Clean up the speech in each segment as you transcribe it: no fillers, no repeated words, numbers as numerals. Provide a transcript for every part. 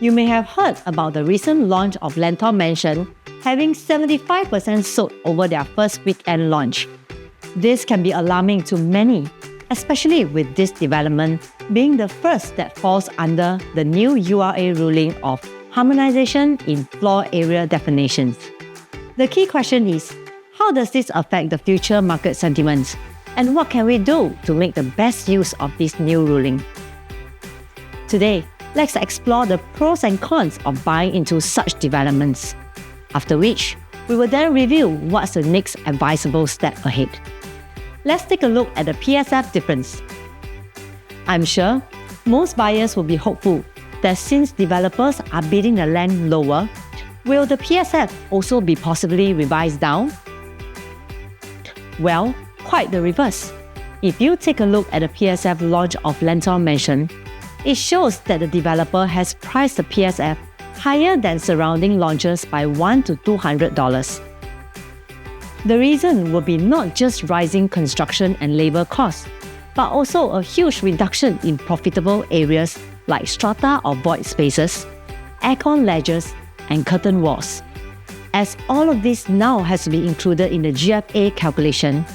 You may have heard about the recent launch of Lentor Mansion having 75% sold over their first weekend launch. This can be alarming to many, especially with this development being the first that falls under the new URA ruling of harmonization in floor area definitions. The key question is, how does this affect the future market sentiments? And what can we do to make the best use of this new ruling? Today, let's explore the pros and cons of buying into such developments. After which, we will then review what's the next advisable step ahead. Let's take a look at the PSF difference. I'm sure most buyers will be hopeful that since developers are bidding the land lower, will the PSF also be possibly revised down? Well, quite the reverse. If you take a look at the PSF launch of Lentor Mansion, it shows that the developer has priced the PSF higher than surrounding launches by $100 to $200. The reason will be not just rising construction and labor costs, but also a huge reduction in profitable areas like strata or void spaces, aircon ledges, and curtain walls. As all of this now has to be included in the GFA calculation,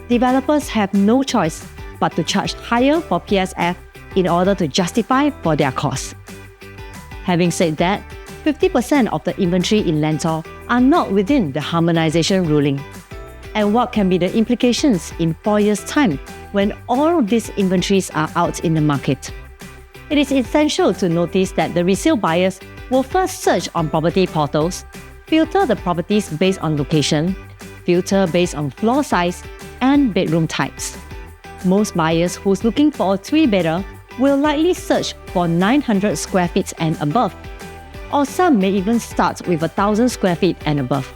developers have no choice but to charge higher for PSF in order to justify for their costs. Having said that, 50% of the inventory in Lentor are not within the harmonization ruling. And what can be the implications in 4 years' time when all of these inventories are out in the market? It is essential to notice that the resale buyers will first search on property portals, filter the properties based on location, filter based on floor size, and bedroom types. Most buyers who's looking for a 3-bedder will likely search for 900 square feet and above, or some may even start with 1,000 square feet and above.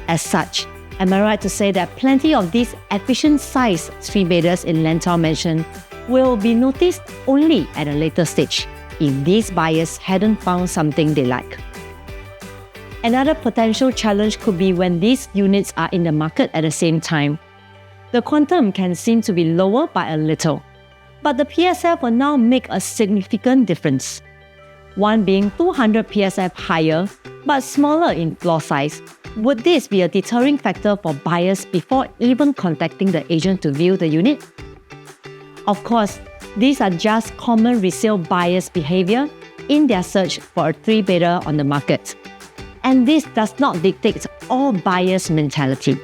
As such, am I right to say that plenty of these efficient-sized 3-bedders in Lentor Mansion will be noticed only at a later stage if these buyers hadn't found something they like? Another potential challenge could be when these units are in the market at the same time. The quantum can seem to be lower by a little, but the PSF will now make a significant difference. One being 200 PSF higher, but smaller in floor size. Would this be a deterring factor for buyers before even contacting the agent to view the unit? Of course, these are just common resale buyers' behavior in their search for a 3-bedder on the market. And this does not dictate all buyers' mentality.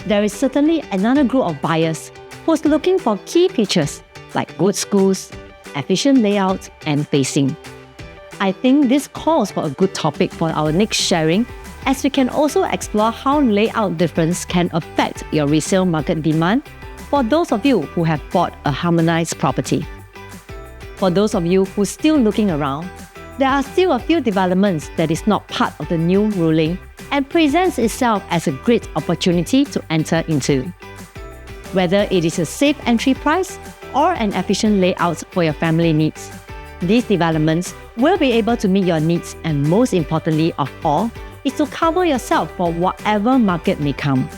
There is certainly another group of buyers who's looking for key features like good schools, efficient layout, and facing. I think this calls for a good topic for our next sharing, as we can also explore how layout difference can affect your resale market demand for those of you who have bought a harmonized property. For those of you who are still looking around, there are still a few developments that is not part of the new ruling and presents itself as a great opportunity to enter into. Whether it is a safe entry price or an efficient layout for your family needs, these developments will be able to meet your needs, and most importantly of all, is to cover yourself for whatever market may come,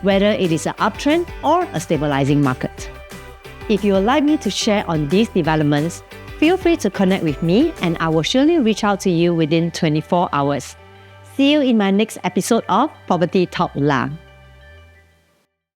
whether it is an uptrend or a stabilizing market. If you would like me to share on these developments, feel free to connect with me and I will surely reach out to you within 24 hours. See you in my next episode of Property Talk Lah.